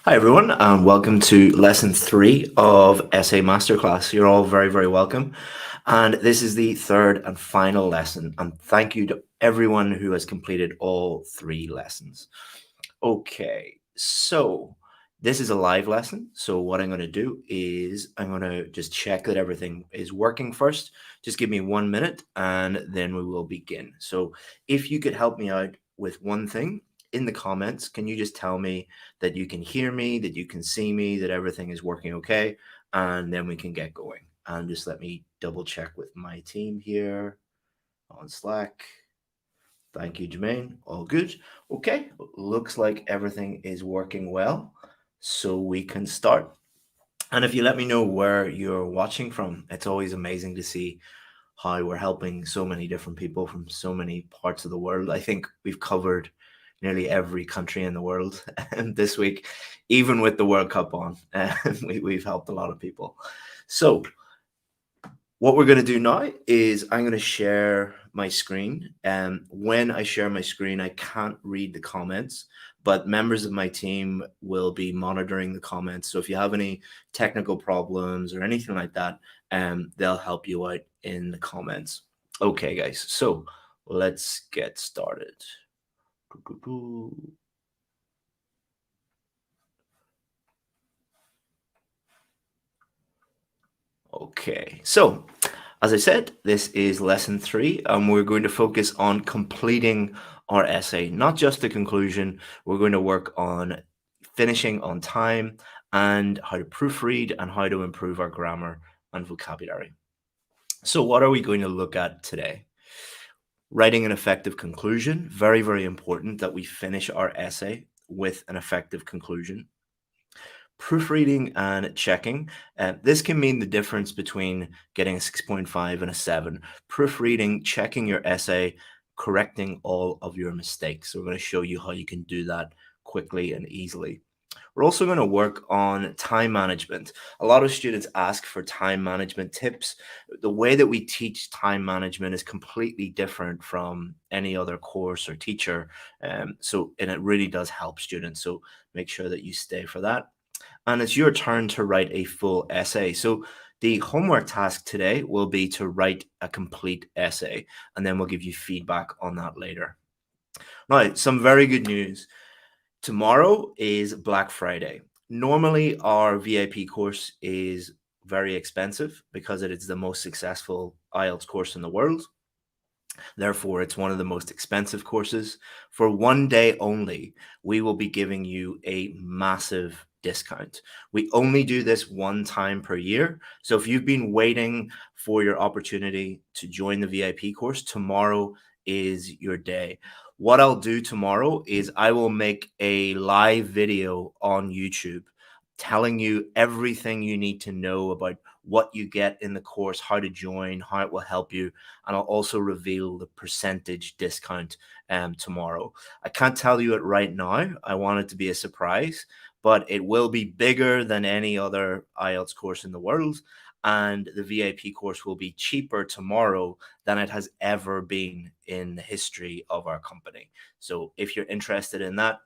Hi, everyone, and welcome to lesson 3 of Essay Masterclass. You're all very, very welcome. And this is the third and final lesson. And thank you to everyone who has completed all 3 lessons. Okay, so this is a live lesson. So, what I'm going to do is I'm going to just check that everything is working first. Just give me 1 minute and then we will begin. So, if you could help me out with one thing in the comments, can you just tell me that you can hear me, that you can see me, that everything is working okay? And then we can get going. And just let me double check with my team here on Slack. Thank you, Jermaine. All good. Okay, looks like everything is working well. So we can start. And if you let me know where you're watching from, it's always amazing to see how we're helping so many different people from so many parts of the world. I think we've covered nearly every country in the world this week, even with the World Cup on. We've helped a lot of people. So what we're going to do now is I'm going to share my screen. And when I share my screen, I can't read the comments, but members of my team will be monitoring the comments. So if you have any technical problems or anything like that, they'll help you out in the comments. Okay, guys. So let's get started. Okay, so as I said, this is lesson 3, and we're going to focus on completing our essay, not just the conclusion. We're going to work on finishing on time and how to proofread and how to improve our grammar and vocabulary. So, what are we going to look at today? Writing an effective conclusion. Very, very important that we finish our essay with an effective conclusion. Proofreading and checking. This can mean the difference between getting a 6.5 and a 7. Proofreading, checking your essay, correcting all of your mistakes. So we're going to show you how you can do that quickly and easily. We're also going to work on time management. A lot of students ask for time management tips. The way that we teach time management is completely different from any other course or teacher. And it really does help students. So make sure that you stay for that. And it's your turn to write a full essay. So the homework task today will be to write a complete essay, and then we'll give you feedback on that later. Now, some very good news. Tomorrow is Black Friday. Normally, our VIP course is very expensive because it is the most successful IELTS course in the world. Therefore, it's one of the most expensive courses. For one day only, we will be giving you a massive discount. We only do this one time per year. So if you've been waiting for your opportunity to join the VIP course, tomorrow is your day. What I'll do tomorrow is I will make a live video on YouTube telling you everything you need to know about what you get in the course, how to join, how it will help you. And I'll also reveal the percentage discount tomorrow. I can't tell you it right now. I want it to be a surprise, but it will be bigger than any other IELTS course in the world. And the VIP course will be cheaper tomorrow than it has ever been in the history of our company. So if you're interested in that,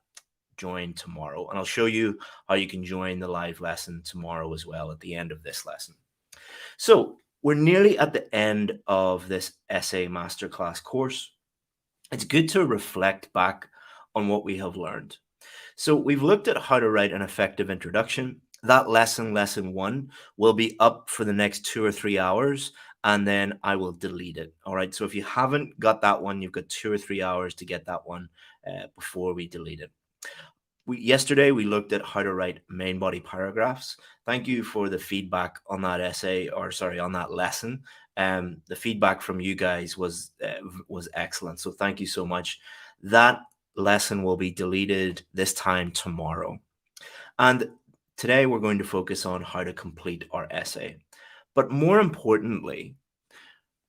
join tomorrow. And I'll show you how you can join the live lesson tomorrow as well at the end of this lesson. So we're nearly at the end of this essay masterclass course. It's good to reflect back on what we have learned. So we've looked at how to write an effective introduction. That lesson 1, will be up for the next 2 or 3 hours, and then I will delete it. All right. So if you haven't got that one, you've got 2 or 3 hours to get that one before we delete it. Yesterday we looked at how to write main body paragraphs. Thank you for the feedback on that essay, or sorry, on that lesson. The feedback from you guys was excellent. So thank you so much. That lesson will be deleted this time tomorrow. And today we're going to focus on how to complete our essay. But more importantly,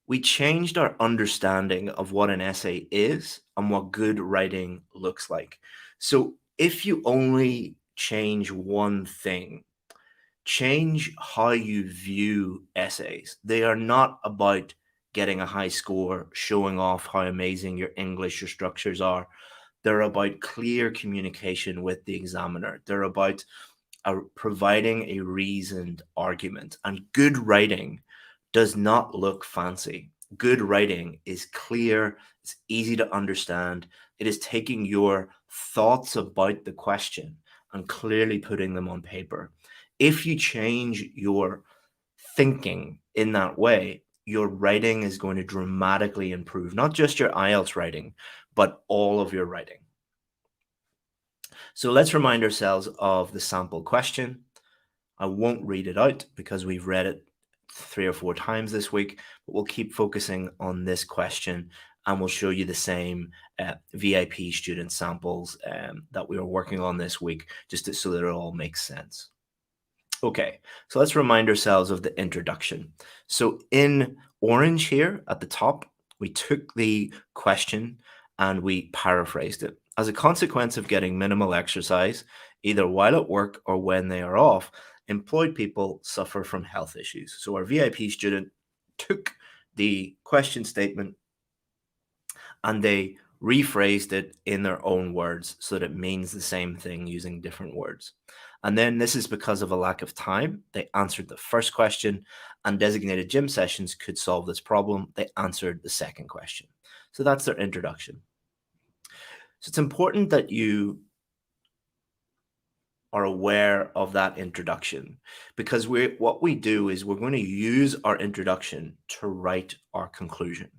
we changed our understanding of what an essay is and what good writing looks like. So if you only change one thing, change how you view essays. They are not about getting a high score, showing off how amazing your English, your structures are. They're about clear communication with the examiner. They're about providing a reasoned argument. And good writing does not look fancy. Good writing is clear, it's easy to understand. It is taking your thoughts about the question and clearly putting them on paper. If you change your thinking in that way, your writing is going to dramatically improve, not just your IELTS writing, but all of your writing. So let's remind ourselves of the sample question. I won't read it out because we've read it 3 or 4 times this week, but we'll keep focusing on this question and we'll show you the same VIP student samples that we were working on this week, so that it all makes sense. Okay, so let's remind ourselves of the introduction. So in orange here at the top, we took the question and we paraphrased it. As a consequence of getting minimal exercise, either while at work or when they are off, employed people suffer from health issues. So our VIP student took the question statement and they rephrased it in their own words so that it means the same thing using different words. And then this is because of a lack of time. They answered the first question, and designated gym sessions could solve this problem. They answered the second question. So that's their introduction. So it's important that you are aware of that introduction, because what we do is we're going to use our introduction to write our conclusion.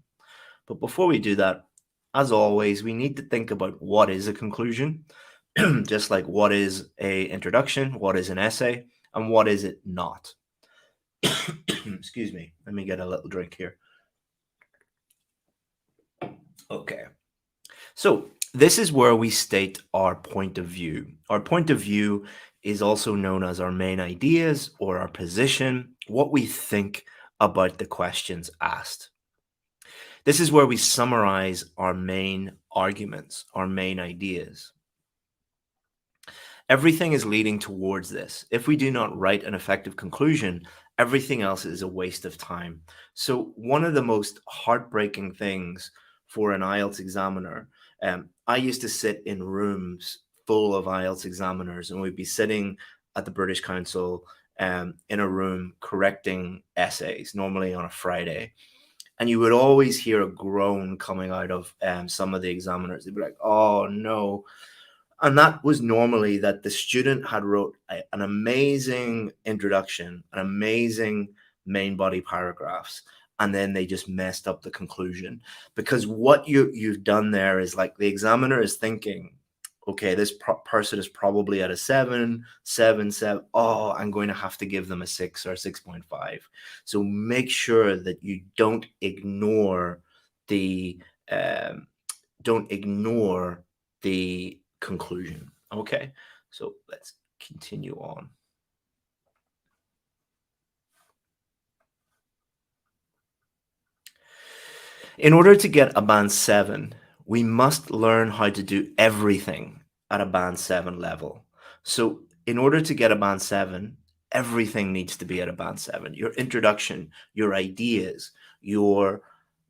But before we do that, as always, we need to think about what is a conclusion, just like what is a introduction, what is an essay, and what is it not. Excuse me. Let me get a little drink here. Okay. So this is where we state our point of view. Our point of view is also known as our main ideas or our position, what we think about the questions asked. This is where we summarize our main arguments, our main ideas. Everything is leading towards this. If we do not write an effective conclusion, everything else is a waste of time. So one of the most heartbreaking things for an IELTS examiner, I used to sit in rooms full of IELTS examiners, and we'd be sitting at the British Council in a room correcting essays, normally on a Friday. And you would always hear a groan coming out of some of the examiners. They'd be like, "Oh no." And that was normally that the student had wrote an amazing introduction, an amazing main body paragraphs, and then they just messed up the conclusion. Because what you've done there is, like, the examiner is thinking, okay, this person is probably at a 7, 7, 7. Oh, I'm going to have to give them a 6 or a 6.5. So make sure that you don't ignore the um, conclusion. Okay, so let's continue on. In order to get a band 7, we must learn how to do everything at a band 7 level. So in order to get a band 7, everything needs to be at a band 7. Your introduction, your ideas, your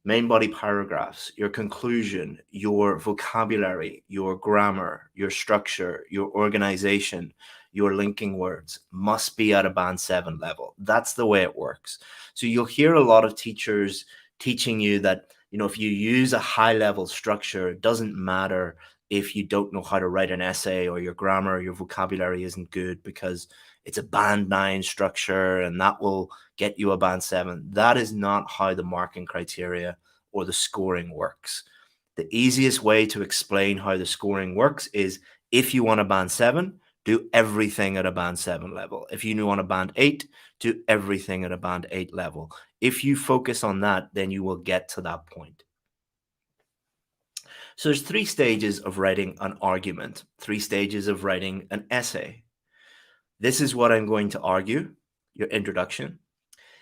main body paragraphs, your conclusion, your vocabulary, your grammar, your structure, your organization, your linking words must be at a band 7 level. That's the way it works. So you'll hear a lot of teachers teaching you that, if you use a high level structure, it doesn't matter if you don't know how to write an essay, or your grammar, your vocabulary isn't good, because it's a band 9 structure and that will get you a band 7. That is not how the marking criteria or the scoring works. The easiest way to explain how the scoring works is, if you want a band 7, do everything at a band 7 level. If you want a band 8, do everything at a band 8 level. If you focus on that, then you will get to that point. So there's 3 stages of writing an argument, 3 stages of writing an essay. This is what I'm going to argue, your introduction.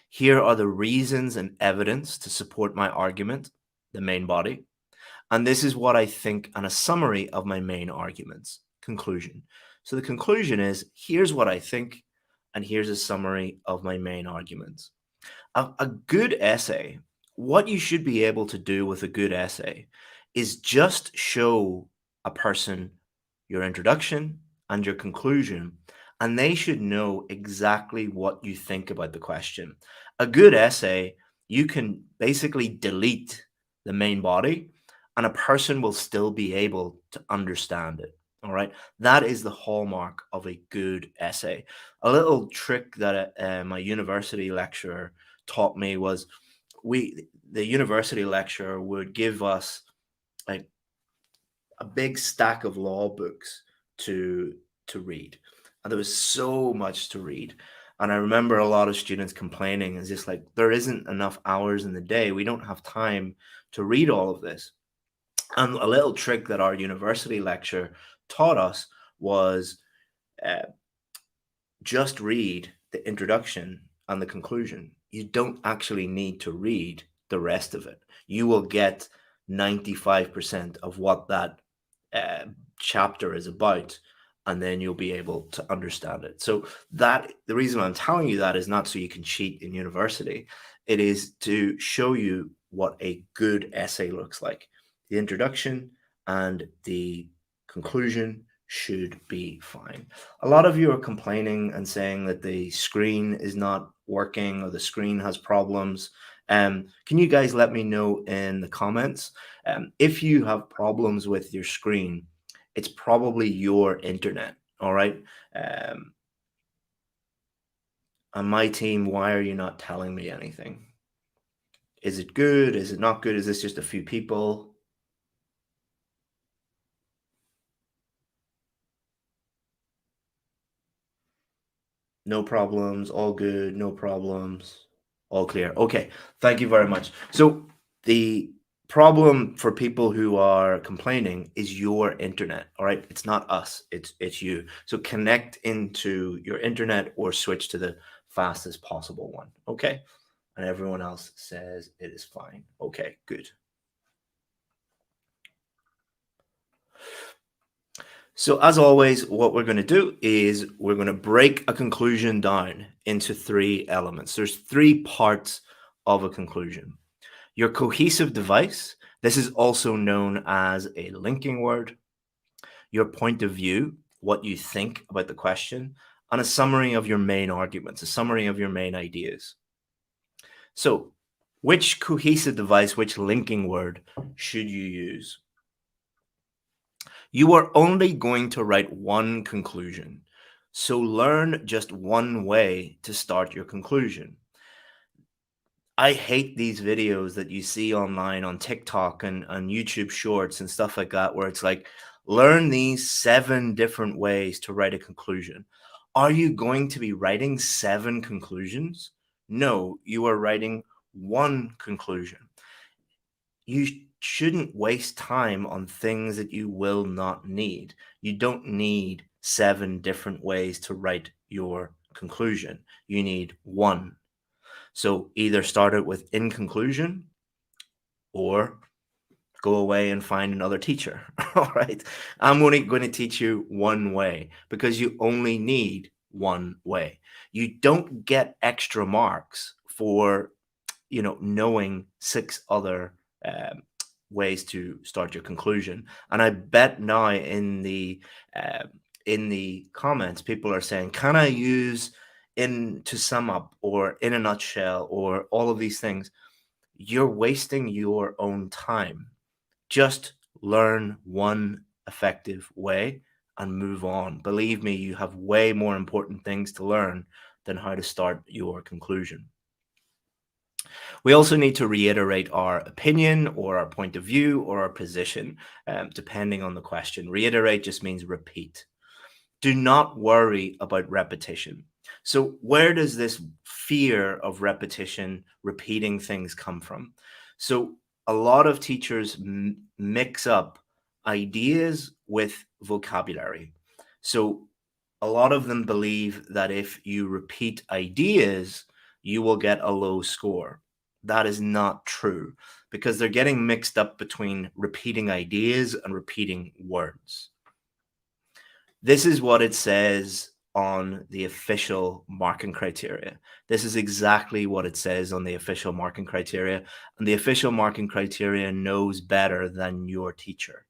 Here are the reasons and evidence to support my argument, the main body. And this is what I think, and a summary of my main arguments, conclusion. So the conclusion is, here's what I think, and here's a summary of my main arguments. A good essay, what you should be able to do with a good essay is just show a person your introduction and your conclusion, and they should know exactly what you think about the question. A good essay, you can basically delete the main body, and a person will still be able to understand it. All right. That is the hallmark of a good essay. A little trick that my university lecturer taught me was the university lecturer would give us like a big stack of law books to to read, and there was so much to read. And I remember a lot of students complaining, is just like, there isn't enough hours in the day, we don't have time to read all of this. And a little trick that our university lecturer taught us was, uh, just read the introduction and the conclusion. You don't actually need to read the rest of it. You will get 95% of what that uh, chapter is about, and then you'll be able to understand it. So that the reason I'm telling you that is not so you can cheat in university. It is to show you what a good essay looks like. The introduction and the conclusion should be fine. A lot of you are complaining and saying that the screen is not working or the screen has problems. Can you guys let me know in the comments? If you have problems with your screen, it's probably your internet. All right. Um, on my team, why are you not telling me anything? Is it good? Is it not good? Is this just a few people? No problems, all good, no problems, all clear. Okay, thank you very much. So the problem for people who are complaining is your internet, all right? It's not us, it's you. So connect into your internet or switch to the fastest possible one, okay? And everyone else says it is fine. Okay, good. So as always, what we're going to do is we're going to break a conclusion down into three elements. There's three parts of a conclusion. Your cohesive device, this is also known as a linking word. Your point of view, what you think about the question, and a summary of your main arguments, a summary of your main ideas. So which cohesive device, which linking word should you use? You are only going to write one conclusion. So learn just one way to start your conclusion. I hate these videos that you see online on TikTok and on YouTube shorts and stuff like that, where it's like, learn these 7 different ways to write a conclusion. Are you going to be writing 7 conclusions? No, you are writing one conclusion. You shouldn't waste time on things that you will not need. You don't need 7 different ways to write your conclusion. You need one. So either start it with in conclusion or go away and find another teacher. All right. I'm only going to teach you one way because you only need one way. You don't get extra marks for, knowing 6 other ways to start your conclusion. And I bet now uh, in the comments, people are saying, "Can I use in to sum up or in a nutshell or all of these things?" You're wasting your own time. Just learn one effective way and move on. Believe me, you have way more important things to learn than how to start your conclusion. We also need to reiterate our opinion or our point of view or our position, depending on the question. Reiterate just means repeat. Do not worry about repetition. So, where does this fear of repetition, repeating things come from? So, a lot of teachers mix up ideas with vocabulary. So, a lot of them believe that if you repeat ideas, you will get a low score. That is not true because they're getting mixed up between repeating ideas and repeating words. This is what it says on the official marking criteria. This is exactly what it says on the official marking criteria. And the official marking criteria knows better than your teacher.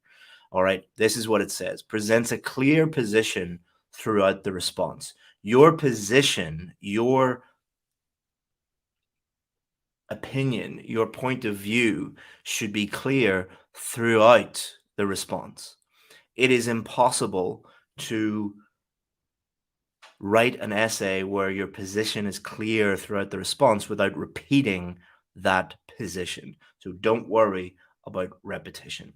All right, this is what it says: presents a clear position throughout the response. Your position, your opinion, your point of view should be clear throughout the response. It is impossible to write an essay where your position is clear throughout the response without repeating that position. So don't worry about repetition.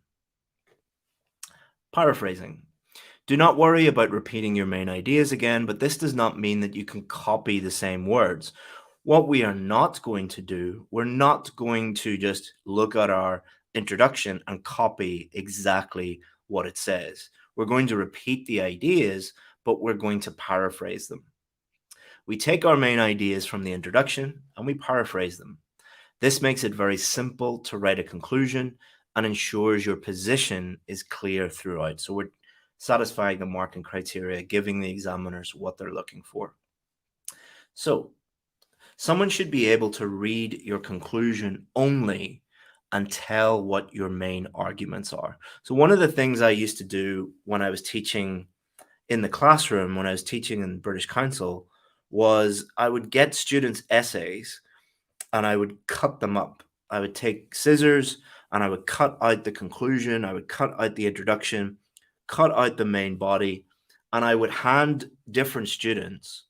Paraphrasing. Do not worry about repeating your main ideas again, but this does not mean that you can copy the same words. What we are not going to do, we're not going to just look at our introduction and copy exactly what it says. We're going to repeat the ideas, but we're going to paraphrase them. We take our main ideas from the introduction and we paraphrase them. This makes it very simple to write a conclusion and ensures your position is clear throughout. So we're satisfying the marking criteria, giving the examiners what they're looking for. So someone should be able to read your conclusion only and tell what your main arguments are. So one of the things I used to do when I was teaching in the classroom, when I was teaching in British Council, was I would get students' essays and I would cut them up. I would take scissors and I would cut out the conclusion, I would cut out the introduction, cut out the main body, and I would hand different students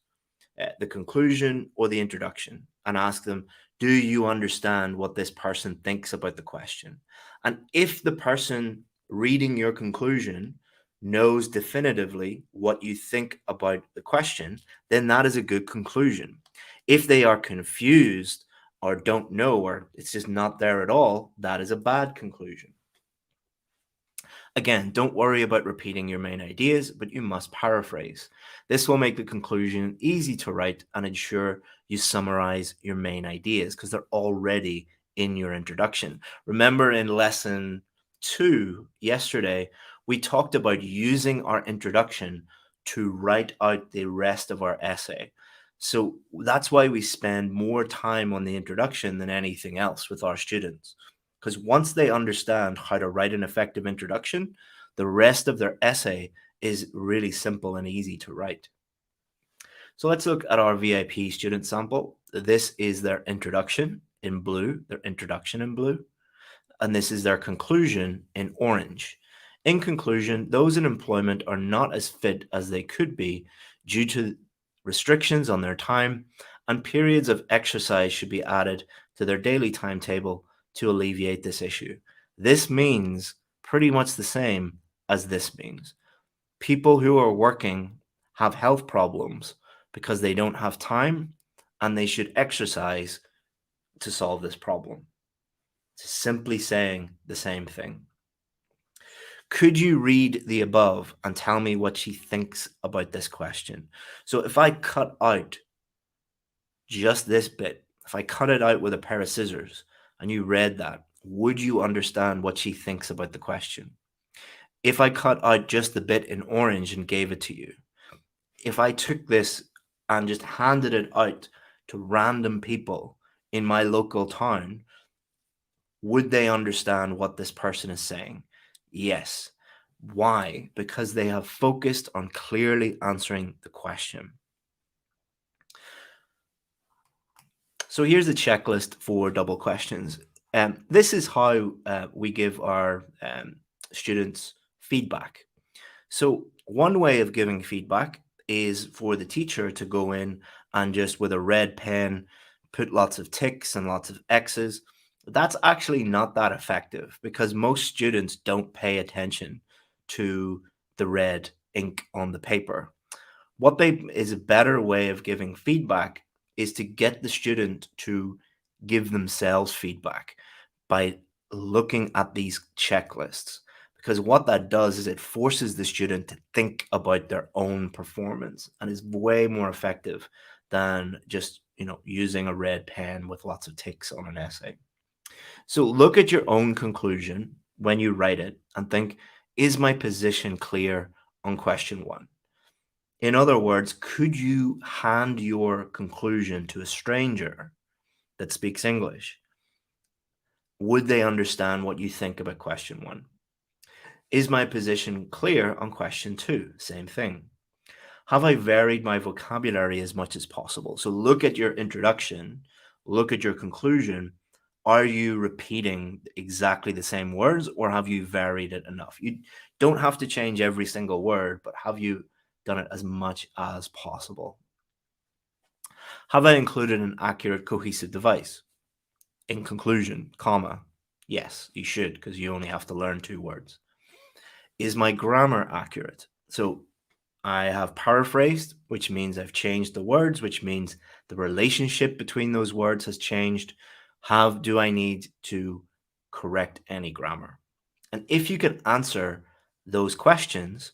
the conclusion or the introduction and ask them, do you understand what this person thinks about the question? And if the person reading your conclusion knows definitively what you think about the question, then that is a good conclusion. If they are confused or don't know, or it's just not there at all, that is a bad conclusion. Again, don't worry about repeating your main ideas, but you must paraphrase. This will make the conclusion easy to write and ensure you summarize your main ideas because they're already in your introduction. Remember in lesson 2 yesterday, we talked about using our introduction to write out the rest of our essay. So that's why we spend more time on the introduction than anything else with our students. Because once they understand how to write an effective introduction, the rest of their essay is really simple and easy to write. So let's look at our VIP student sample. This is their introduction in blue, their introduction in blue, and this is their conclusion in orange. In conclusion, those in employment are not as fit as they could be due to restrictions on their time, and periods of exercise should be added to their daily timetable to alleviate this issue. This means pretty much the same as this means. People who are working have health problems because they don't have time and they should exercise to solve this problem. It's simply saying the same thing. Could you read the above and tell me what she thinks about this question? So if I cut out just this bit, if I cut it out with a pair of scissors and you read that, would you understand what she thinks about the question? If I cut out just the bit in orange and gave it to you, if I took this and just handed it out to random people in my local town, would they understand what this person is saying? Yes. Why? Because they have focused on clearly answering the question. So here's the checklist for double questions. This is how we give our students feedback. So one way of giving feedback is for the teacher to go in and just with a red pen put lots of ticks and lots of X's. That's actually not that effective because most students don't pay attention to the red ink on the paper. What they is a better way of giving feedback is to get the student to give themselves feedback by looking at these checklists, because what that does is it forces the student to think about their own performance and is way more effective than just using a red pen with lots of ticks on an essay. So look at your own conclusion when you write it and think, is my position clear on question 1? In other words, could you hand your conclusion to a stranger that speaks English? Would they understand what you think about question 1? Is my position clear on question 2? Same thing. Have I varied my vocabulary as much as possible? So look at your introduction, look at your conclusion. Are you repeating exactly the same words or have you varied it enough? You don't have to change every single word, but have you done it as much as possible? Have I included an accurate cohesive device? In conclusion, comma. Yes, you should because you only have to learn 2 words. Is my grammar accurate? So I have paraphrased, which means I've changed the words, which means the relationship between those words has changed. Do I need to correct any grammar? And if you can answer those questions,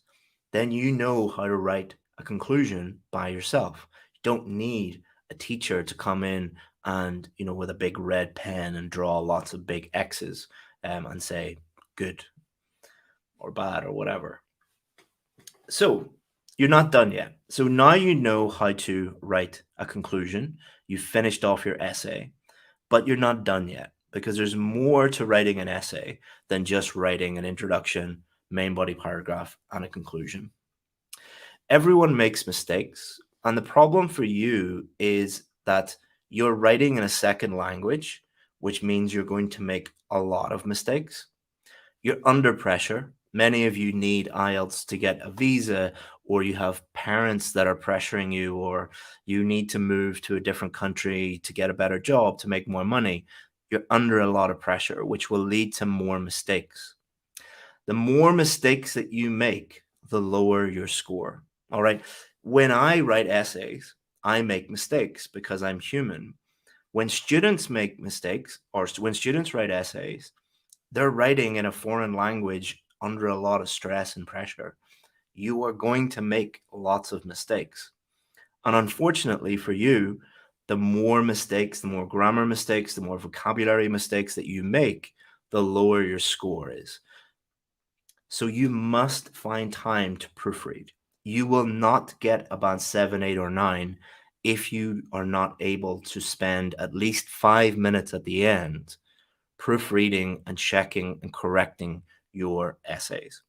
then you know how to write a conclusion by yourself. You don't need a teacher to come in and, with a big red pen and draw lots of big X's and say good or bad or whatever. So you're not done yet. So now you know how to write a conclusion. You've finished off your essay, but you're not done yet because there's more to writing an essay than just writing an introduction, main body paragraph, and a conclusion. Everyone makes mistakes. And the problem for you is that you're writing in a second language, which means you're going to make a lot of mistakes. You're under pressure. Many of you need IELTS to get a visa, or you have parents that are pressuring you, or you need to move to a different country to get a better job, to make more money. You're under a lot of pressure, which will lead to more mistakes. The more mistakes that you make, the lower your score. All right. When I write essays, I make mistakes because I'm human. When students make mistakes, or when students write essays, they're writing in a foreign language under a lot of stress and pressure. You are going to make lots of mistakes. And unfortunately for you, the more mistakes, the more grammar mistakes, the more vocabulary mistakes that you make, the lower your score is. So you must find time to proofread. You will not get about 7, 8, or 9 if you are not able to spend at least 5 minutes at the end proofreading and checking and correcting your essays.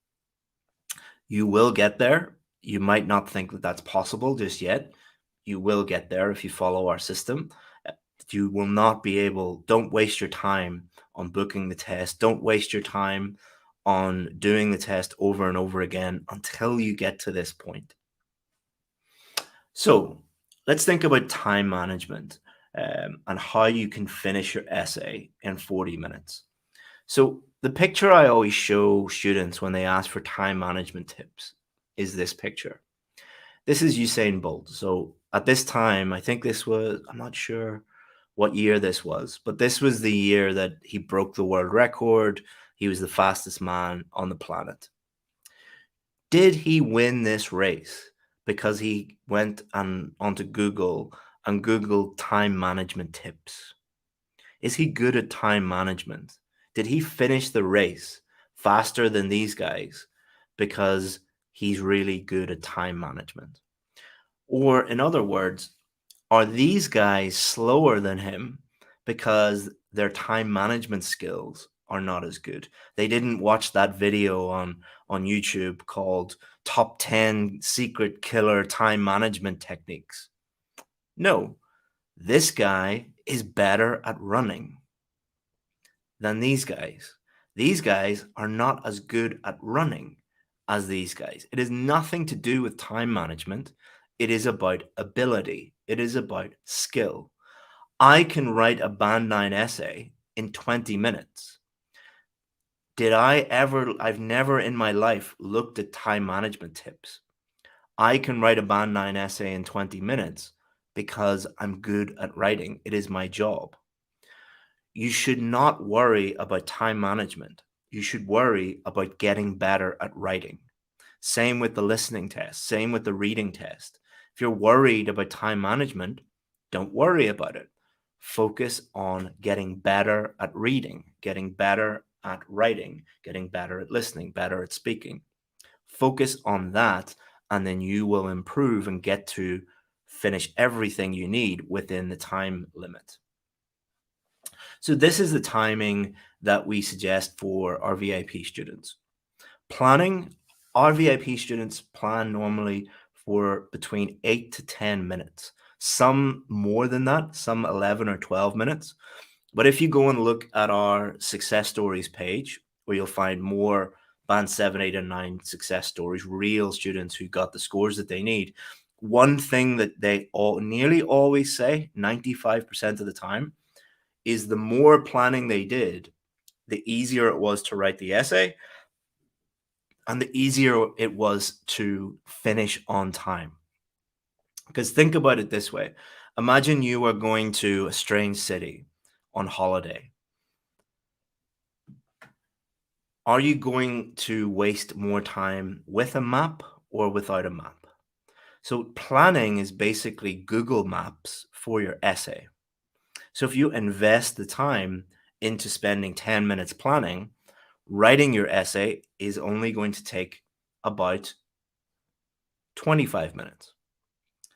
You will get there. You might not think that that's possible just yet. You will get there if you follow our system. You will not be able, don't waste your time on booking the test. Don't waste your time on doing the test over and over again until you get to this point. So let's think about time management and how you can finish your essay in 40 minutes. So the picture I always show students when they ask for time management tips is this picture. This is Usain Bolt. So at this time, I think this was, I'm not sure what year this was, but this was the year that he broke the world record. He was the fastest man on the planet. Did he win this race because he went onto Google and Googled time management tips? Is he good at time management? Did he finish the race faster than these guys because he's really good at time management? Or, in other words, are these guys slower than him because their time management skills are not as good? They didn't watch that video on YouTube called Top 10 Secret Killer Time Management Techniques. No, this guy is better at running than these guys. These guys are not as good at running as these guys. It has nothing to do with time management. It is about ability. It is about skill. I can write a band 9 essay in 20 minutes. I've never in my life looked at time management tips. I can write a band 9 essay in 20 minutes because I'm good at writing. It is my job. You should not worry about time management. You should worry about getting better at writing. Same with the listening test, same with the reading test. If you're worried about time management, don't worry about it. Focus on getting better at reading, getting better at writing, getting better at listening, better at speaking. Focus on that, and then you will improve and get to finish everything you need within the time limit. So this is the timing that we suggest for our VIP students. Planning, our VIP students plan normally for between 8 to 10 minutes. Some more than that, some 11 or 12 minutes. But if you go and look at our success stories page, where you'll find more band 7, 8, and 9 success stories, real students who got the scores that they need, one thing that they all nearly always say, 95% of the time, is the more planning they did, the easier it was to write the essay and the easier it was to finish on time. Because think about it this way. Imagine you are going to a strange city on holiday. Are you going to waste more time with a map or without a map? So planning is basically Google Maps for your essay. So if you invest the time into spending 10 minutes planning, writing your essay is only going to take about 25 minutes.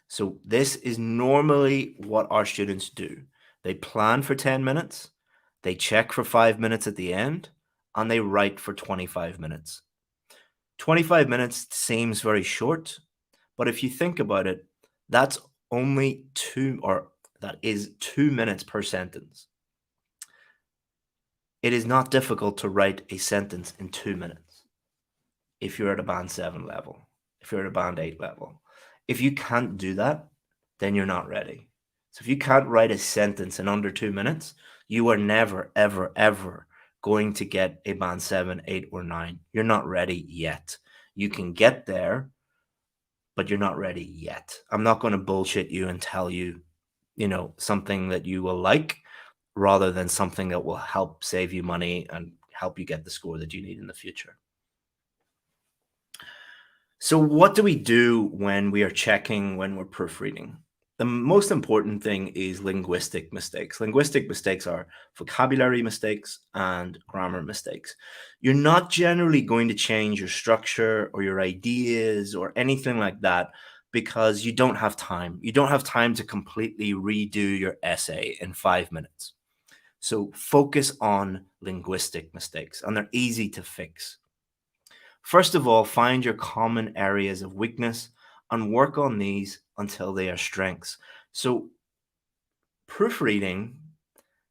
So this is normally what our students do. They plan for 10 minutes, they check for 5 minutes at the end, and they write for 25 minutes. 25 minutes seems very short, but if you think about it, that's only that is 2 minutes per sentence. It is not difficult to write a sentence in 2 minutes if you're at a band 7 level, if you're at a band 8 level. If you can't do that, then you're not ready. So if you can't write a sentence in under 2 minutes, you are never, ever, ever going to get a band 7, 8, or 9. You're not ready yet. You can get there, but you're not ready yet. I'm not going to bullshit you and tell you, something that you will like rather than something that will help save you money and help you get the score that you need in the future. So what do we do when we are checking, when we're proofreading? The most important thing is linguistic mistakes. Linguistic mistakes are vocabulary mistakes and grammar mistakes. You're not generally going to change your structure or your ideas or anything like that because you don't have time. You don't have time to completely redo your essay in 5 minutes. So focus on linguistic mistakes, and they're easy to fix. First of all, find your common areas of weakness and work on these until they are strengths. So, proofreading,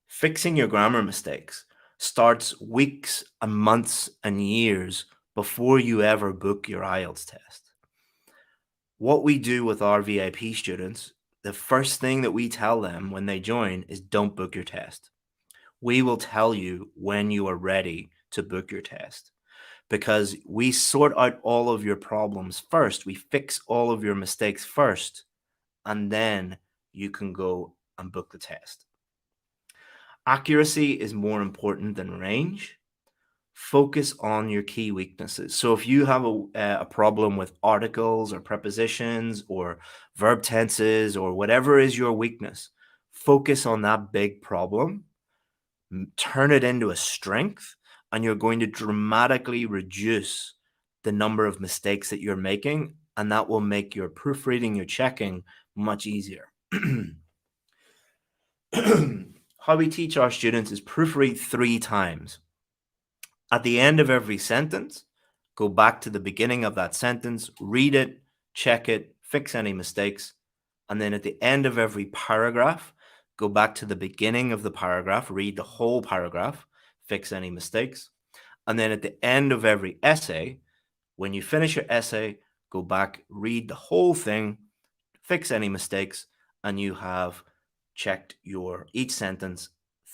fixing your grammar mistakes, starts weeks and months and years before you ever book your IELTS test. What we do with our VIP students, the first thing that we tell them when they join is don't book your test. We will tell you when you are ready to book your test, because we sort out all of your problems first. We fix all of your mistakes first, and then you can go and book the test. Accuracy is more important than range. Focus on your key weaknesses. So if you have a problem with articles or prepositions or verb tenses or whatever is your weakness, focus on that big problem, turn it into a strength, and you're going to dramatically reduce the number of mistakes that you're making, and that will make your proofreading, your checking much easier. How we teach our students is proofread 3 times. At the end of every sentence, go back to the beginning of that sentence, read it, check it, fix any mistakes, and then at the end of every paragraph, go back to the beginning of the paragraph, read the whole paragraph, fix any mistakes. And then at the end of every essay, when you finish your essay, go back, read the whole thing, fix any mistakes, and you have checked each sentence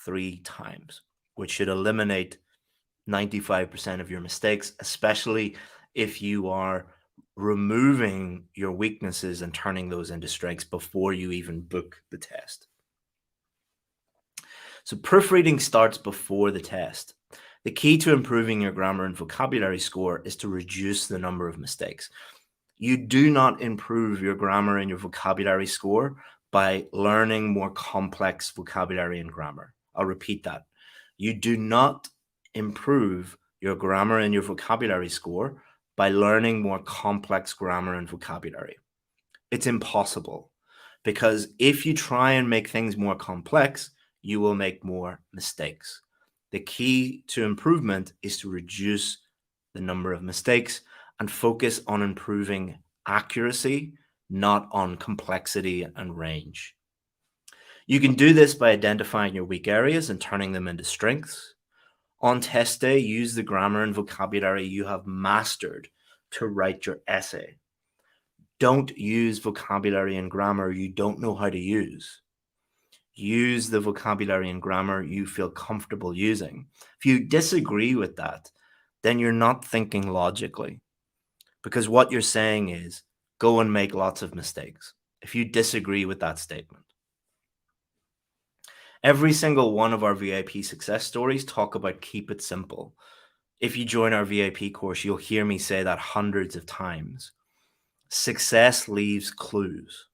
3 times, which should eliminate 95% of your mistakes, especially if you are removing your weaknesses and turning those into strengths before you even book the test. So proofreading starts before the test. The key to improving your grammar and vocabulary score is to reduce the number of mistakes. You do not improve your grammar and your vocabulary score by learning more complex vocabulary and grammar. I'll repeat that. You do not improve your grammar and your vocabulary score by learning more complex grammar and vocabulary. It's impossible, because if you try and make things more complex, you will make more mistakes. The key to improvement is to reduce the number of mistakes and focus on improving accuracy, not on complexity and range. You can do this by identifying your weak areas and turning them into strengths. On test day, use the grammar and vocabulary you have mastered to write your essay. Don't use vocabulary and grammar you don't know how to use. Use the vocabulary and grammar you feel comfortable using. If you disagree with that, then you're not thinking logically, because what you're saying is go and make lots of mistakes if you disagree with that statement. Every single one of our VIP success stories talk about keep it simple. If you join our VIP course, you'll hear me say that hundreds of times. Success leaves clues.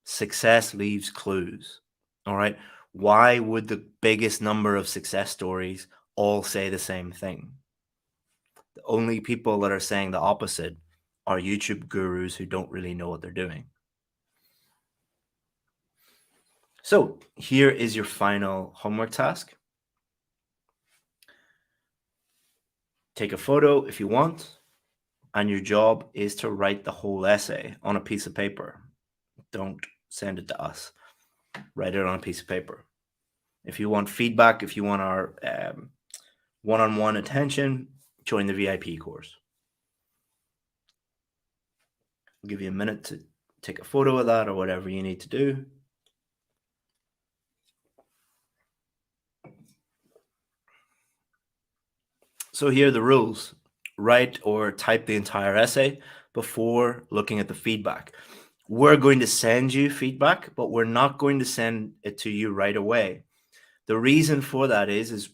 Success leaves clues. All right. Why would the biggest number of success stories all say the same thing? The only people that are saying the opposite are YouTube gurus who don't really know what they're doing. So here is your final homework task. Take a photo if you want, and your job is to write the whole essay on a piece of paper. Don't send it to us. Write it on a piece of paper. If you want feedback, if you want our one-on-one attention, join the VIP course. I'll give you a minute to take a photo of that or whatever you need to do. So here are the rules. Write or type the entire essay before looking at the feedback. We're going to send you feedback, but we're not going to send it to you right away. The reason for that is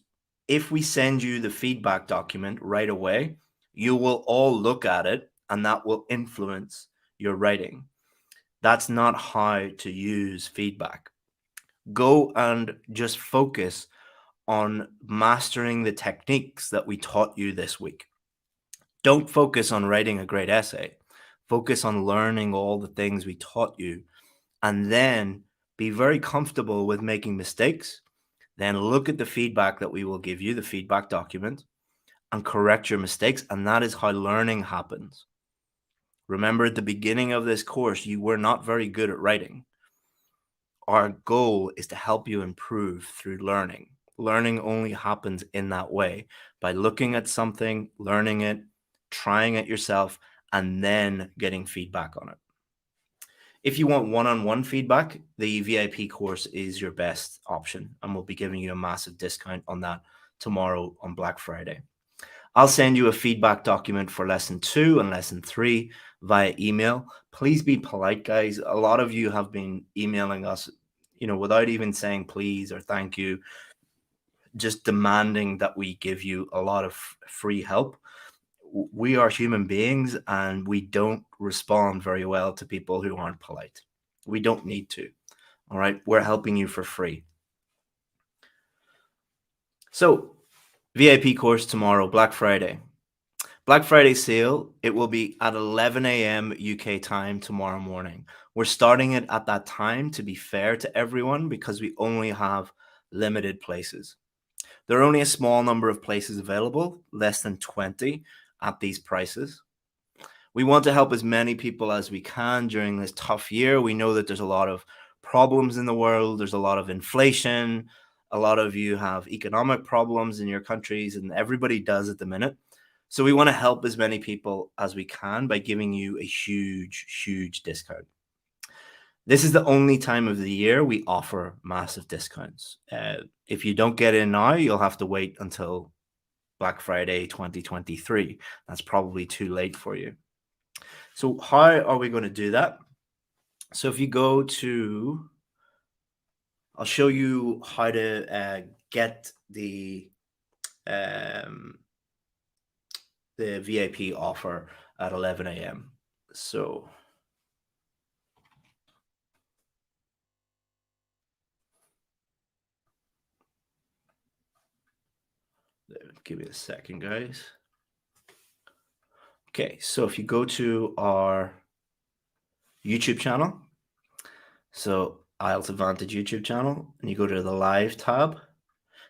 if we send you the feedback document right away, you will all look at it and that will influence your writing. That's not how to use feedback. Go and just focus on mastering the techniques that we taught you this week. Don't focus on writing a great essay. Focus on learning all the things we taught you, and then be very comfortable with making mistakes. Then look at the feedback that we will give you, the feedback document, and correct your mistakes. And that is how learning happens. Remember, at the beginning of this course, you were not very good at writing. Our goal is to help you improve through learning. Learning only happens in that way, by looking at something, learning it, trying it yourself, and then getting feedback on it. If you want one-on-one feedback, the VIP course is your best option, and we'll be giving you a massive discount on that tomorrow on Black Friday. I'll send you a feedback document for lesson 2 and lesson 3 via email. Please be polite, guys. A lot of you have been emailing us, without even saying please or thank you, just demanding that we give you a lot of free help. We are human beings and we don't respond very well to people who aren't polite. We don't need to. All right. We're helping you for free. So, VIP course tomorrow, Black Friday. Black Friday sale, it will be at 11 a.m. UK time tomorrow morning. We're starting it at that time to be fair to everyone because we only have limited places. There are only a small number of places available, less than 20 at these prices. We want to help as many people as we can during this tough year. We know that there's a lot of problems in the world. There's a lot of inflation. A lot of you have economic problems in your countries, and everybody does at the minute. So we want to help as many people as we can by giving you a huge, huge discount. This is the only time of the year we offer massive discounts. If you don't get in now, you'll have to wait until Black Friday 2023. That's probably too late for you. So how are we going to do that? So if you go to, I'll show you how to get the VIP offer at 11 a.m. So give me a second, guys. Okay, so if you go to our YouTube channel, so IELTS Advantage YouTube channel, and you go to the live tab,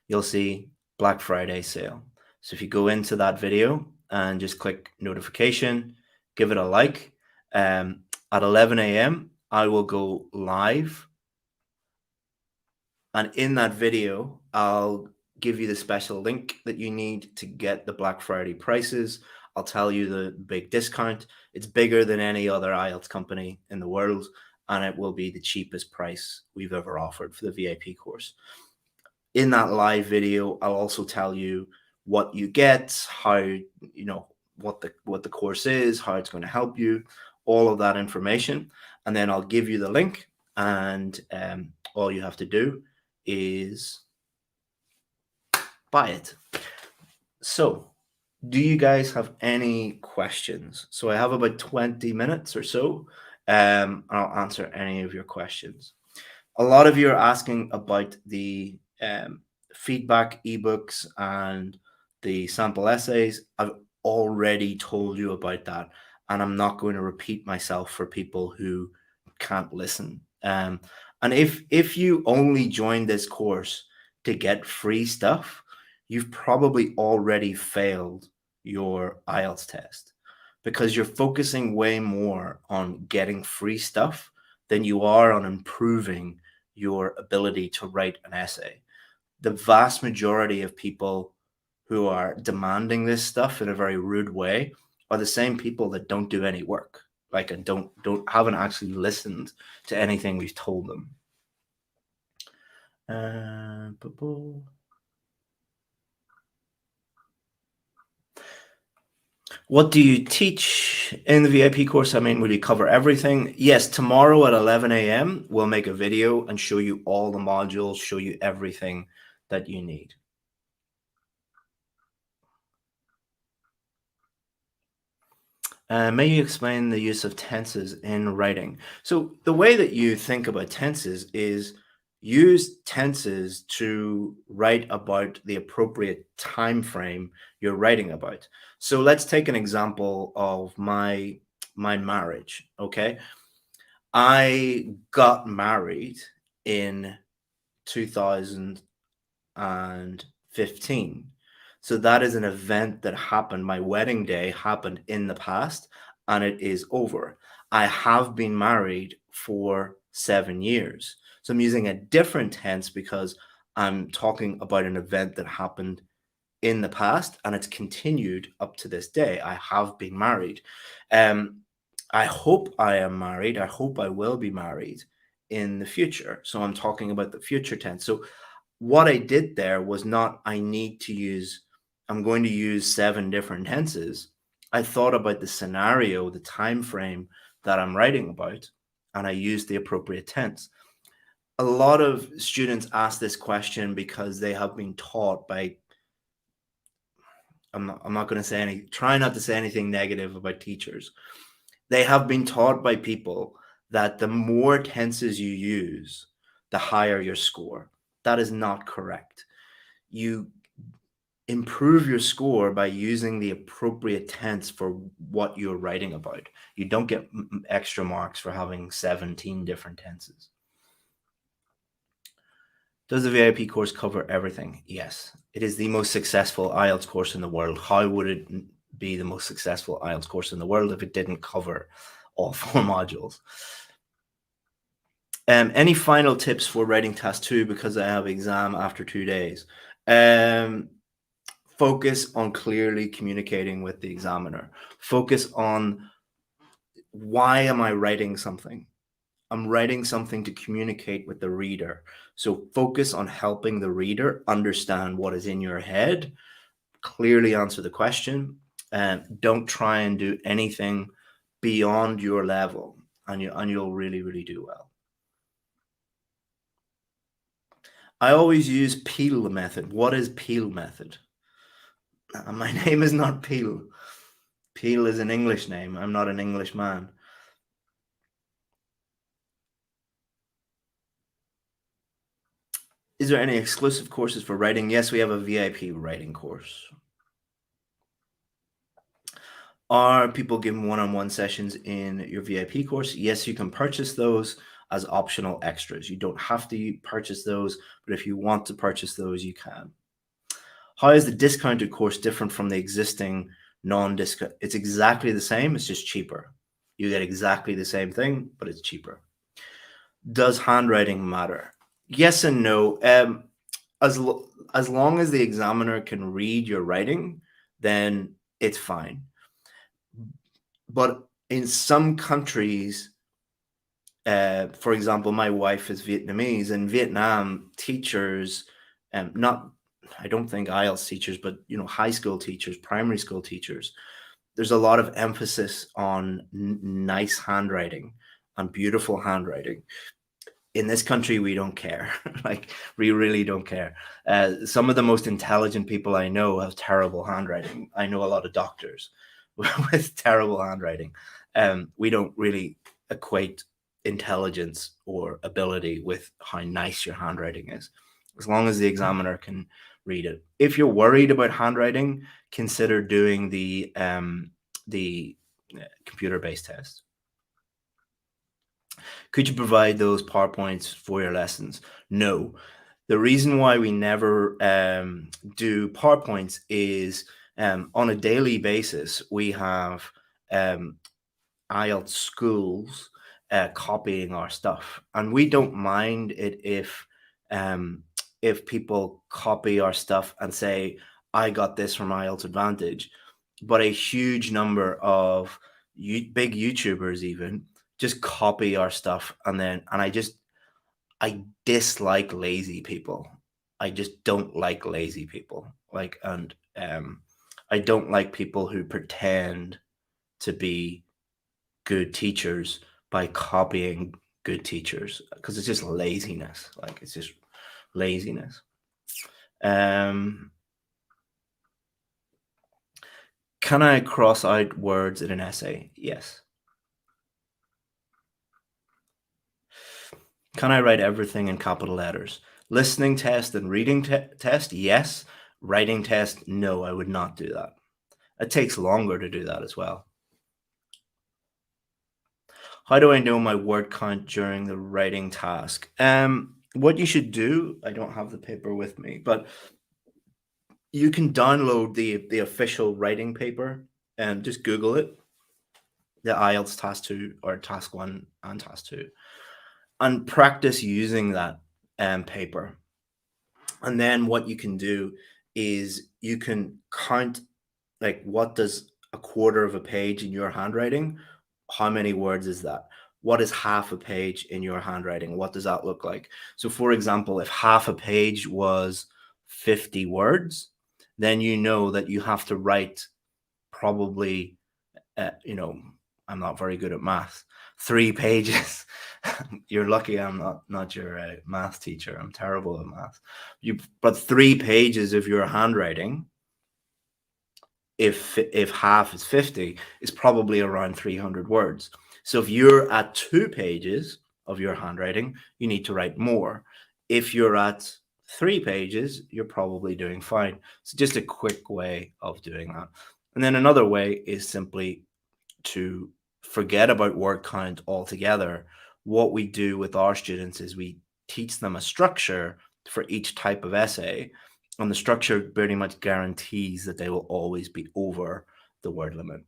you'll see Black Friday sale. So if you go into that video and just click notification, give it a like. At 11 a.m., I will go live. And in that video, I'll give you the special link that you need to get the Black Friday prices. I'll tell you the big discount. It's bigger than any other IELTS company in the world, and it will be the cheapest price we've ever offered for the VIP course. In that live video, I'll also tell you what you get, how, what the course is, how it's going to help you, all of that information. And then I'll give you the link, and all you have to do is buy it. So, do you guys have any questions? So I have about 20 minutes or so. I'll answer any of your questions. A lot of you are asking about the feedback ebooks and the sample essays. I've already told you about that, and I'm not going to repeat myself for people who can't listen. And if you only joined this course to get free stuff, you've probably already failed your IELTS test, because you're focusing way more on getting free stuff than you are on improving your ability to write an essay. The vast majority of people who are demanding this stuff in a very rude way are the same people that don't do any work, like, and haven't actually listened to anything we've told them. What do you teach in the VIP course? I mean, will you cover everything? Yes, tomorrow at 11 a.m., we'll make a video and show you all the modules, show you everything that you need. May you explain the use of tenses in writing? So the way that you think about tenses is use tenses to write about the appropriate time frame you're writing about. So let's take an example of my marriage. Okay, I got married in 2015. So that is an event that happened. My wedding day happened in the past, and it is over. I have been married for 7 years. So I'm using a different tense because I'm talking about an event that happened in the past, and it's continued up to this day. I have been married. I hope I am married. I hope I will be married in the future. So I'm talking about the future tense. So what I did there was not, I'm going to use 7 different tenses. I thought about the scenario, the time frame that I'm writing about, and I used the appropriate tense. A lot of students ask this question because they have been taught by, I'm not going to say try not to say anything negative about teachers. They have been taught by people that the more tenses you use, the higher your score. That is not correct. You improve your score by using the appropriate tense for what you're writing about. You don't get extra marks for having 17 different tenses. Does the VIP course cover everything? Yes. It is the most successful IELTS course in the world. How would it be the most successful IELTS course in the world if it didn't cover all 4 modules? Any final tips for writing task 2 because I have exam after 2 days? Focus on clearly communicating with the examiner. Focus on, why am I writing something? I'm writing something to communicate with the reader. So focus on helping the reader understand what is in your head. Clearly answer the question, and don't try and do anything beyond your level, and you'll really, really do well. I always use Peel method. What is Peel method? My name is not Peel. Peel is an English name. I'm not an English man. Is there any exclusive courses for writing? Yes, we have a VIP writing course. Are people given one-on-one sessions in your VIP course? Yes, you can purchase those as optional extras. You don't have to purchase those, but if you want to purchase those, you can. How is the discounted course different from the existing non-discount. It's exactly the same. It's just cheaper. You get exactly the same thing, but it's cheaper. Does handwriting matter? Yes and no. As long as the examiner can read your writing, then it's fine. But in some countries, for example, my wife is Vietnamese. In Vietnam, teachers, not, I don't think IELTS teachers, but high school teachers, primary school teachers, there's a lot of emphasis on nice handwriting and beautiful handwriting. In this country, we don't care. Like, we really don't care. Some of the most intelligent people I know have terrible handwriting. I know a lot of doctors with terrible handwriting. We don't really equate intelligence or ability with how nice your handwriting is, as long as the examiner can read it. If you're worried about handwriting, consider doing the computer-based test. Could you provide those PowerPoints for your lessons? No. The reason why we never do PowerPoints is on a daily basis, we have IELTS schools copying our stuff. And we don't mind it if people copy our stuff and say, I got this from IELTS Advantage. But a huge number of big YouTubers even just copy our stuff, and I dislike lazy people. I just don't like lazy people. And I don't like people who pretend to be good teachers by copying good teachers, because it's just laziness. Like, it's just laziness. Um, can I cross out words in an essay? Yes. Can I write everything in capital letters? Listening test and reading test, yes. Writing test, no, I would not do that. It takes longer to do that as well. How do I know my word count during the writing task? What you should do, I don't have the paper with me, but you can download the official writing paper and just Google it, the IELTS Task 2 or Task 1 and Task 2, and practice using that paper. And then what you can do is you can count, like, what does a quarter of a page in your handwriting, how many words is that? What is half a page in your handwriting? What does that look like? So, for example, if half a page was 50 words, then you know that you have to write probably, I'm not very good at math, 3 pages. You're lucky I'm not your math teacher. I'm terrible at math. But 3 pages of your handwriting, if half is 50, is probably around 300 words. So if you're at 2 pages of your handwriting, you need to write more. If you're at 3 pages, you're probably doing fine. So just a quick way of doing that. And then another way is simply to forget about word count altogether. What we do with our students is we teach them a structure for each type of essay, and the structure pretty much guarantees that they will always be over the word limit.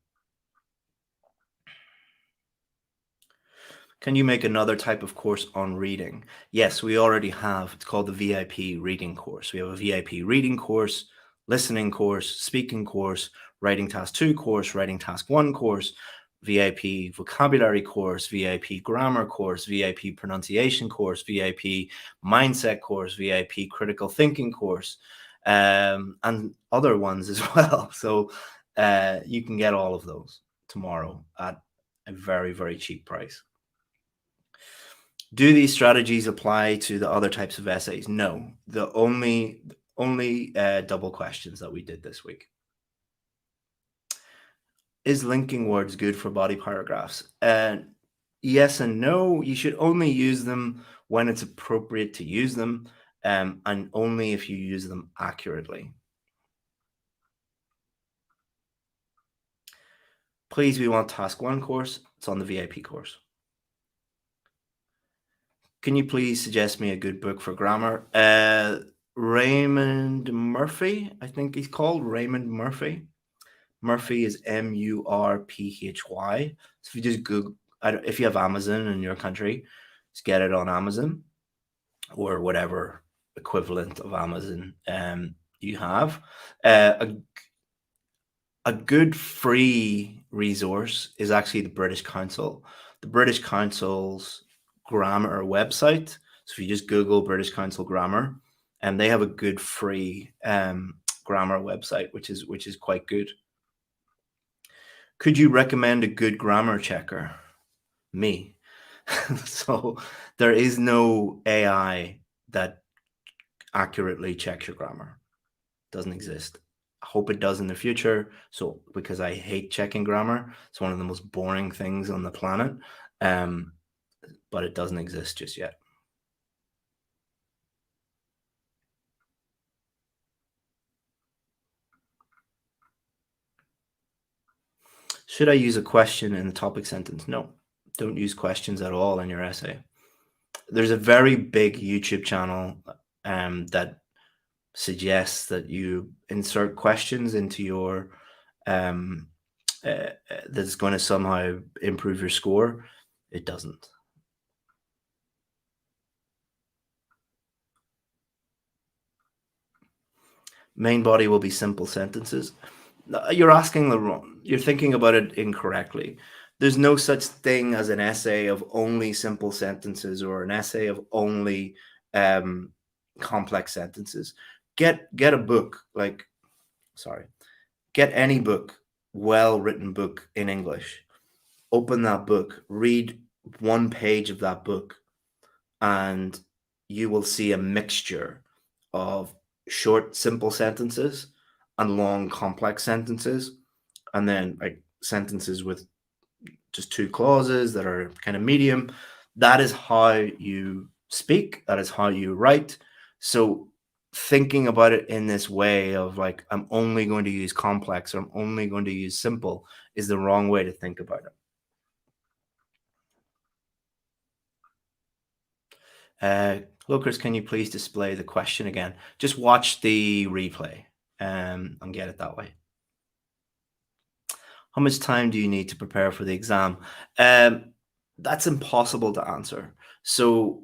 Can you make another type of course on reading? Yes, we already have. It's called the VIP reading course. We have a VIP reading course, listening course, speaking course, writing task 2 course, writing task 1 course, VIP vocabulary course, VIP grammar course, VIP pronunciation course, VIP mindset course, VIP critical thinking course, and other ones as well. So you can get all of those tomorrow at a very, very cheap price. Do these strategies apply to the other types of essays? No. The only double questions that we did this week. Is linking words good for body paragraphs? Yes and no. You should only use them when it's appropriate to use them, and only if you use them accurately. Please, we want task 1 course. It's on the VIP course. Can you please suggest me a good book for grammar? Raymond Murphy, I think he's called Raymond Murphy. Murphy is Murphy. So if you just Google, if you have Amazon in your country, just get it on Amazon or whatever equivalent of Amazon you have. A good free resource is actually the British Council. The British Council's grammar website. So if you just Google British Council grammar, and they have a good free grammar website, which is quite good. Could you recommend a good grammar checker? Me. So there is no AI that accurately checks your grammar. Doesn't exist. I hope it does in the future. So because I hate checking grammar, it's one of the most boring things on the planet. Um, but it doesn't exist just yet. Should I use a question in the topic sentence? No, don't use questions at all in your essay. There's a very big YouTube channel that suggests that you insert questions into your um, that's going to somehow improve your score. It doesn't. Main body will be simple sentences. You're asking the wrong. You're thinking about it incorrectly. There's no such thing as an essay of only simple sentences or an essay of only um, complex sentences. Get a book like sorry. Get any book, well written book in English. Open that book, read one page of that book, and you will see a mixture of short, simple sentences and long, complex sentences, and then like sentences with just two clauses that are kind of medium. That is how you speak, that is how you write. So, thinking about it in this way of like, I'm only going to use complex or I'm only going to use simple is the wrong way to think about it. Hello, Chris, can you please display the question again? Just watch the replay and get it that way. How much time do you need to prepare for the exam? That's impossible to answer. So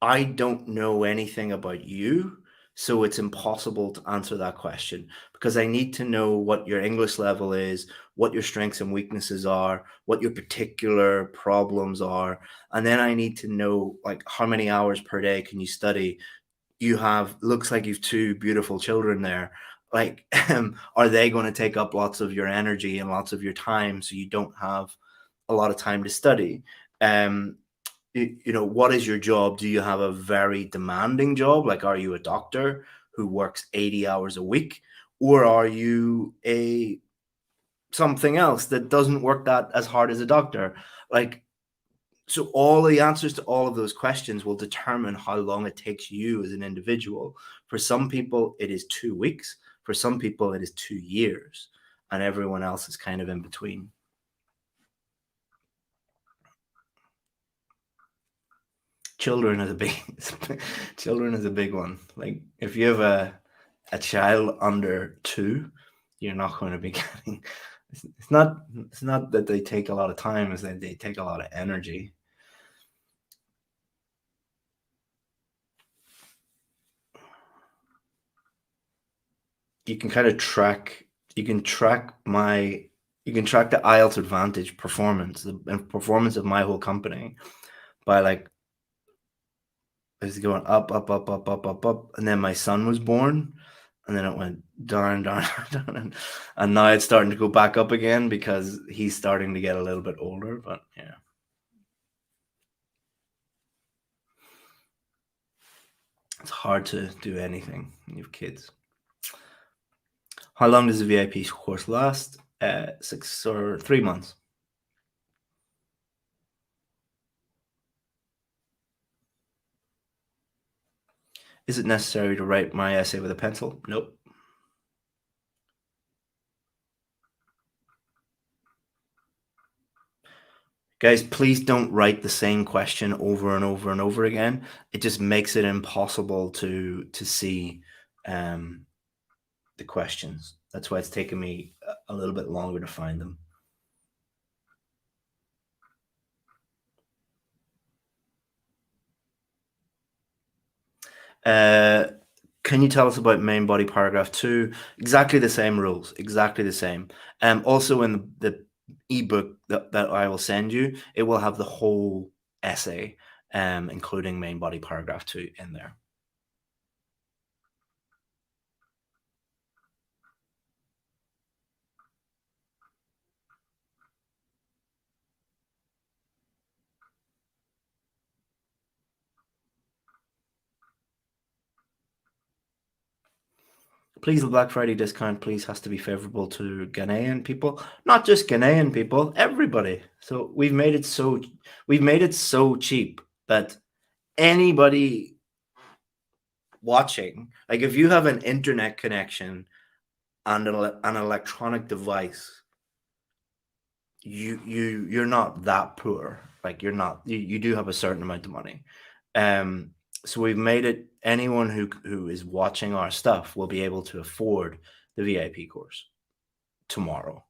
I don't know anything about you. So it's impossible to answer that question because I need to know what your English level is, what your strengths and weaknesses are, what your particular problems are. And then I need to know like how many hours per day can you study? You have looks like you've two beautiful children there. Like, are they going to take up lots of your energy and lots of your time so you don't have a lot of time to study? Um, what is your job? Do you have a very demanding job? Like, are you a doctor who works 80 hours a week? Or are you a something else that doesn't work that as hard as a doctor? Like, so all the answers to all of those questions will determine how long it takes you as an individual. For some people, it is 2 weeks. For some people, it is 2 years. And everyone else is kind of in between. Children is a big children is a big one. Like if you have a child under 2, you're not going to be getting it's not that they take a lot of time, it's that they take a lot of energy. You can kind of track you can track my you can track the IELTS Advantage performance, the performance of my whole company by like it's going up, up, up, up, up, up, up, and then my son was born, and then it went down, down, down, and now it's starting to go back up again because he's starting to get a little bit older. But yeah, it's hard to do anything when you have kids. How long does the VIP course last? 6 or 3 months. Is it necessary to write my essay with a pencil? Nope. Guys, please don't write the same question over and over and over again. It just makes it impossible to see the questions. That's why it's taken me a little bit longer to find them. Uh, can you tell us about main body paragraph two? Exactly the same rules, exactly the same. Also in the ebook that I will send you, it will have the whole essay, including main body paragraph two in there. Please, the Black Friday discount, please, has to be favorable to Ghanaian people, not just Ghanaian people, everybody. So we've made it so cheap that anybody watching, like if you have an internet connection and an electronic device, you're not that poor. Like you're not, you do have a certain amount of money. Um, so we've made it anyone who is watching our stuff will be able to afford the VIP course tomorrow,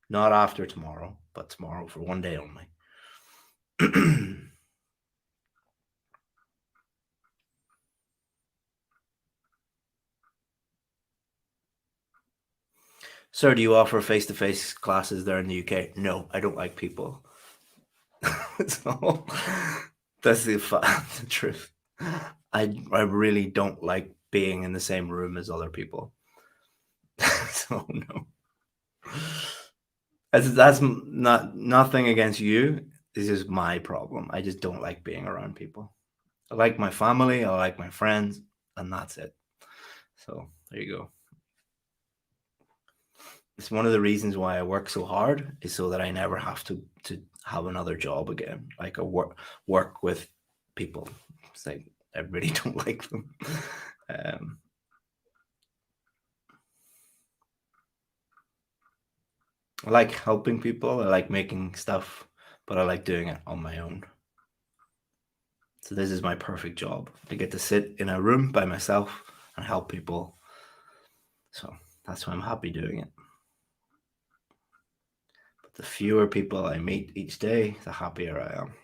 not after tomorrow, but tomorrow for one day only. Sir, do you offer face-to-face classes there in the UK? No, I don't like people. So that's the truth. I really don't like being in the same room as other people. So no, that's not nothing against you. This is my problem. I just don't like being around people. I like my family. I like my friends, and that's it. So there you go. It's one of the reasons why I work so hard is so that I never have to have another job again. Like I work with people. It's like I really don't like them. Um, I like helping people. I like making stuff, but I like doing it on my own. So this is my perfect job. I get to sit in a room by myself and help people. So that's why I'm happy doing it. But the fewer people I meet each day, the happier I am.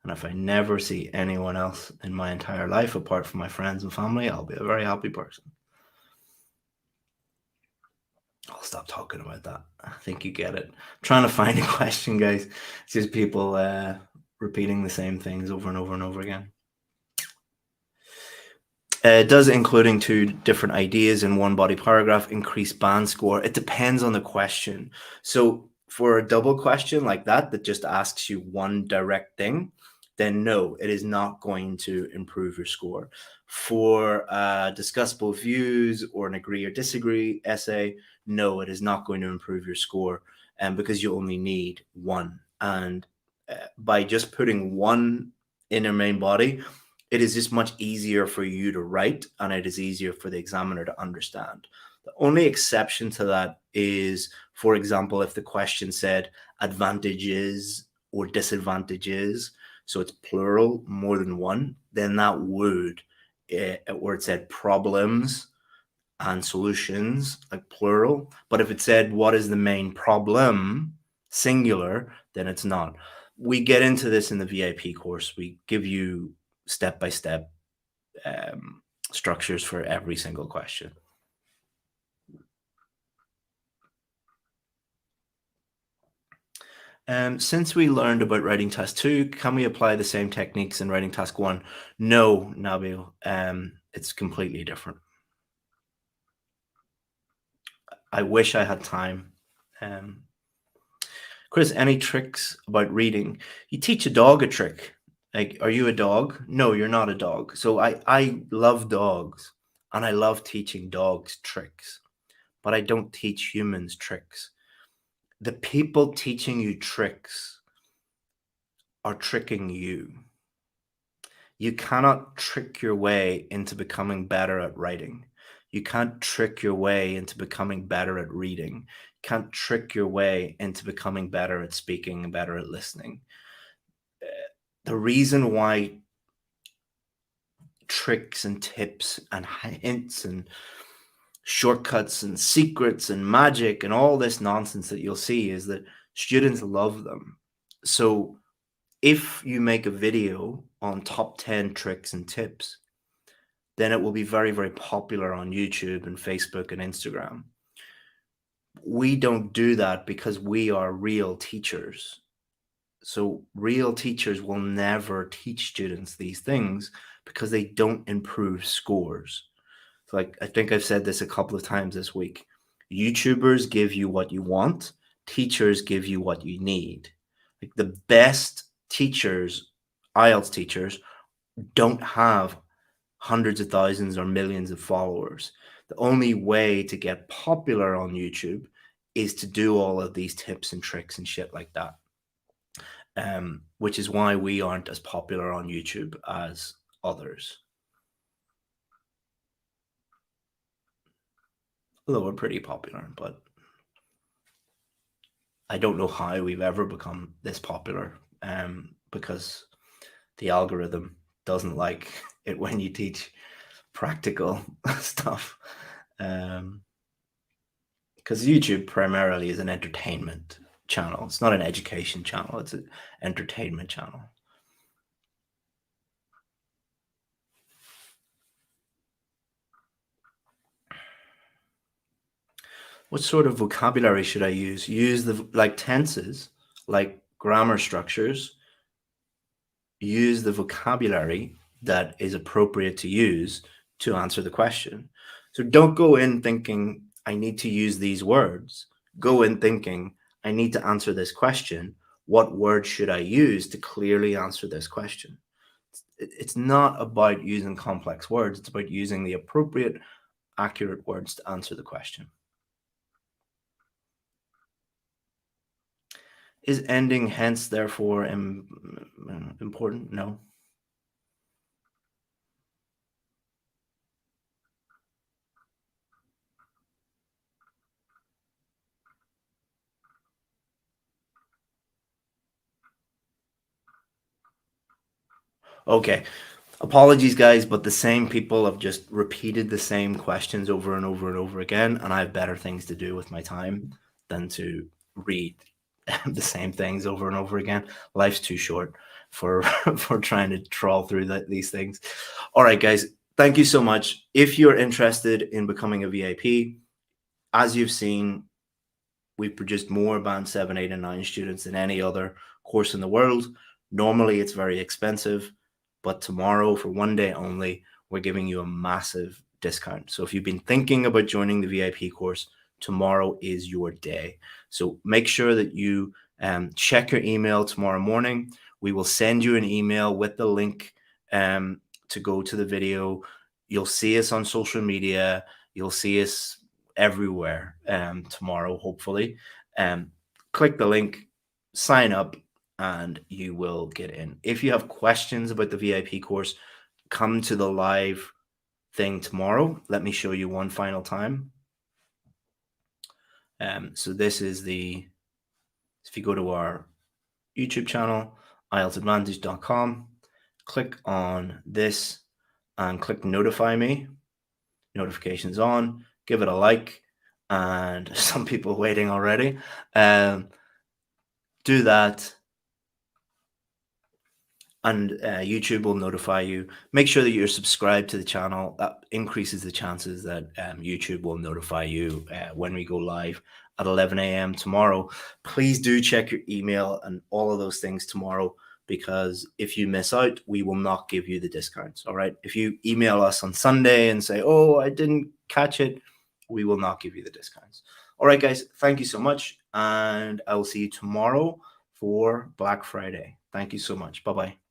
And if I never see anyone else in my entire life apart from my friends and family, I'll be a very happy person. I'll stop talking about that. I think you get it. I'm trying to find a question, guys. It's just people repeating the same things over and over and over again. Does including two different ideas in one body paragraph increase band score? It depends on the question. So for a double question like that just asks you one direct thing, then no, it is not going to improve your score. For discussable views or an agree or disagree essay, no, it is not going to improve your score, because you only need one. And by just putting one in your main body, it is just much easier for you to write and it is easier for the examiner to understand. The only exception to that is, for example, if the question said advantages or disadvantages, so it's plural, more than one, then that would, where it said problems and solutions, like plural. But if it said what is the main problem, singular, then it's not. We get into this in the VIP course. We give you step by step structures for every single question. Since we learned about writing task two, can we apply the same techniques in writing task one? No, Nabil. It's completely different. I wish I had time. Um, Chris, any tricks about reading? You teach a dog a trick. Like, are you a dog? No, you're not a dog. So I love dogs and I love teaching dogs tricks, but I don't teach humans tricks. The people teaching you tricks are tricking you. You cannot trick your way into becoming better at writing. You can't trick your way into becoming better at reading. You can't trick your way into becoming better at speaking and better at listening. The reason why tricks and tips and hints and shortcuts and secrets and magic and all this nonsense that you'll see is that students love them. So if you make a video on top 10 tricks and tips, then it will be very, very popular on YouTube and Facebook and Instagram. We don't do that because we are real teachers. So real teachers will never teach students these things because they don't improve scores. So like I think I've said this a couple of times this week. YouTubers give you what you want, teachers give you what you need. Like the best teachers, IELTS teachers, don't have hundreds of thousands or millions of followers. The only way to get popular on YouTube is to do all of these tips and tricks and shit like that. Which is why we aren't as popular on YouTube as others. Although we're pretty popular, but I don't know how we've ever become this popular, because the algorithm doesn't like it when you teach practical stuff. Because YouTube primarily is an entertainment channel. It's not an education channel. It's an entertainment channel. What sort of vocabulary should I use? Use the like tenses, like grammar structures. Use the vocabulary that is appropriate to use to answer the question. So don't go in thinking I need to use these words. Go in thinking I need to answer this question. What word should I use to clearly answer this question? It's not about using complex words. It's about using the appropriate, accurate words to answer the question. Is ending hence therefore important? No. Okay. Apologies, guys, but the same people have just repeated the same questions over and over and over again, and I have better things to do with my time than to read the same things over and over again. Life's too short for for trying to trawl through these things. All right, guys, thank you so much. If you're interested in becoming a VIP, as you've seen, we've produced more band 7, 8, and 9 students than any other course in the world. Normally, it's very expensive, but tomorrow, for one day only, we're giving you a massive discount. So if you've been thinking about joining the VIP course, tomorrow is your day. So make sure that you check your email tomorrow morning. We will send you an email with the link to go to the video. You'll see us on social media. You'll see us everywhere tomorrow, hopefully. Click the link, sign up, and you will get in. If you have questions about the VIP course, come to the live thing tomorrow. Let me show you one final time. So this is if you go to our YouTube channel, IELTSadvantage.com, click on this and click notify me, notifications on, give it a like, and some people waiting already. Do that, and YouTube will notify you. Make sure that you're subscribed to the channel. That increases the chances that YouTube will notify you when we go live at 11 a.m. tomorrow. Please do check your email and all of those things tomorrow, because if you miss out, we will not give you the discounts. All right. If you email us on Sunday and say, oh, I didn't catch it, we will not give you the discounts. All right, guys. Thank you so much. And I will see you tomorrow for Black Friday. Thank you so much. Bye-bye.